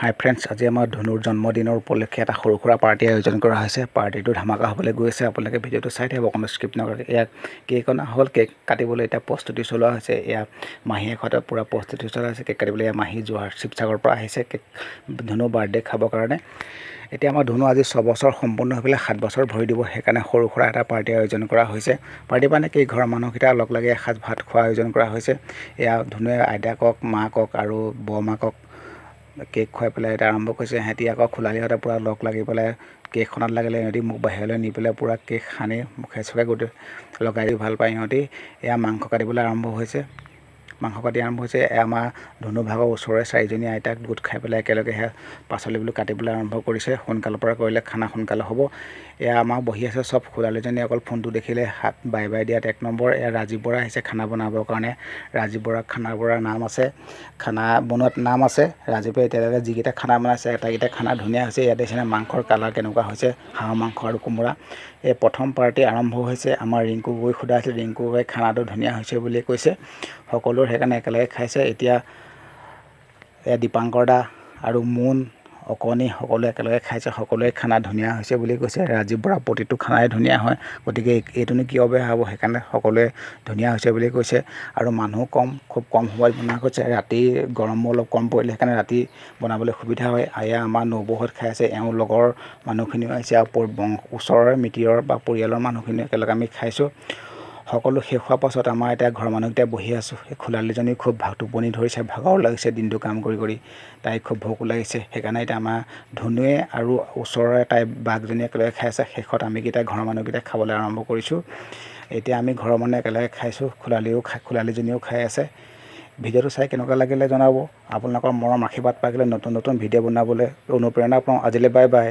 হাই friends, আজি আমাৰ ধনুৰ জন্মদিনৰ উপলক্ষে এটা সৰু সুৰা পাৰ্টি আয়োজন কৰা হৈছে। পাৰ্টিটো ধামাকা হ'বলৈ গৈ আছে। আপোনালোকে ভিডিঅ'টো চাই থাকিব, কোনো স্ক্ৰিপ্ট নকৰাকৈ। ইয়াত কেক অনা হ'ল, কেক কাটিবলৈ এতিয়া প্ৰস্তুতি চলোৱা হৈছে। এয়া মাহীয়েকহঁতে পূৰা প্ৰস্তুতি চলাই আছে কেক কাটিবলৈ। এয়া মাহী যোৰহাট শিৱসাগৰৰ পৰা আহিছে কেক ধনু বাৰ্থডে খাবৰ কাৰণে। এতিয়া আমাৰ ধনু আজি 6 বছৰ সম্পূৰ্ণ হৈ পেলাই 7 বছৰ ভৰি দিব। সেইকাৰণে সৰু সুৰা এটা পাৰ্টি আয়োজন কৰা হৈছে। পাৰ্টি মানে কি, ঘৰৰ মানুহকেইটা লগ লাগি এসাঁজ ভাত খোৱা আয়োজন কৰা হৈছে। এয়া ধনুৱে আইতাকক, মাকক আৰু বৰমাকক কেক খুৱাই পেলাই এটা আৰম্ভ কৰিছে। সিহঁতি আকৌ খোলালিহঁতে পূৰা লগ লাগি পেলাই কেকখনত লাগিলে। সিহঁতি মোক বাহিৰলৈ নি পেলাই পূৰা কেক সানি মুখে চুখে গোটেই লগাই দি ভাল পায় সিহঁতি। এয়া মাংস কাটিবলৈ আৰম্ভ হৈছে। মাংস কাটি আৰম্ভ হৈছে। আমাৰ ধনু ভাগৰ ওচৰৰে 4জনী আইতাক গোট খাই পেলাই একেলগে সেয়া পাচলিবোৰ কাটিবলৈ আৰম্ভ কৰিছে। সোনকালৰ পৰা কৰিলে খানা সোনকালে হ'ব। এয়া আমাৰ বহি আছে চব। খোলালিজনী অকল ফোনটো দেখিলে হাত বাই বাই দিয়াত 1 নম্বৰ। এয়া ৰাজীৱ বৰা আহিছে খানা বনাবৰ কাৰণে। ৰাজীৱ বৰা খানা বনাৰ নাম আছে, খানা বনোৱাত নাম আছে। ৰাজীৱে এতিয়ালৈকে যিকেইটা খানা বনাইছে আটাইকেইটা খানা ধুনীয়া হৈছে। ইয়াত দেখিছেনে মাংসৰ কালাৰ কেনেকুৱা হৈছে, হাঁহৰ মাংস আৰু কোমোৰা। এই প্ৰথম পাৰ্টি আৰম্ভ হৈছে। আমাৰ ৰিংকু গগৈ সোধা আছিল, ৰিংকু গগৈ খানাটো ধুনীয়া হৈছে বুলি কৈছে। সকলোৰে সেইকাৰণে একেলগে খাইছে। এতিয়া দীপাংকৰ দা আৰু মুন অকণি সকলোৱে একেলগে খাইছে। সকলোৱে খানা ধুনীয়া হৈছে বুলি কৈছে। ৰাজীৱ বৰা প্ৰতিটো খানাই ধুনীয়া হয়, গতিকে এইটোনো কিয় বেয়া হ'ব। সেইকাৰণে সকলোৱে ধুনীয়া হৈছে বুলি কৈছে। আৰু মানুহ কম, খুব কম সময়ত বনোৱা কৈছে। ৰাতি গৰমো অলপ কম পৰিলে, সেইকাৰণে ৰাতি বনাবলৈ সুবিধা হয়। এয়া আমাৰ নবৌহঁত খাই আছে, এওঁৰ লগৰ মানুহখিনিও আহিছে আৰু ওচৰৰে মিতিৰৰ বা পৰিয়ালৰ মানুহখিনিও একেলগে আমি খাইছোঁ। সকলো শেষ হোৱাৰ পাছত আমাৰ এতিয়া ঘৰৰ মানুহকেইটা বহি আছোঁ। এই খোলালিজনী খুব টোপনি ধৰিছে, ভাগৰ লাগিছে দিনটো কাম কৰি কৰি। তাই খুব ভোকো লাগিছে। সেইকাৰণে এতিয়া আমাৰ ধনুৱে আৰু ওচৰৰে তাই বাঘজনী একেলগে খাই আছে। শেষত আমিকেইটা ঘৰৰ মানুহকেইটাই খাবলৈ আৰম্ভ কৰিছোঁ। এতিয়া আমি ঘৰৰ মানুহে একেলগে খাইছোঁ। খোলালিজনীও খাই আছে। ভিডিঅ'টো চাই কেনেকুৱা লাগিলে জনাব। আপোনালোকৰ মৰম আশীৰ্বাদ পাই গ'লে নতুন নতুন ভিডিঅ' বনাবলৈ অনুপ্ৰেৰণা পাওঁ। আজিলৈ বাই বাই।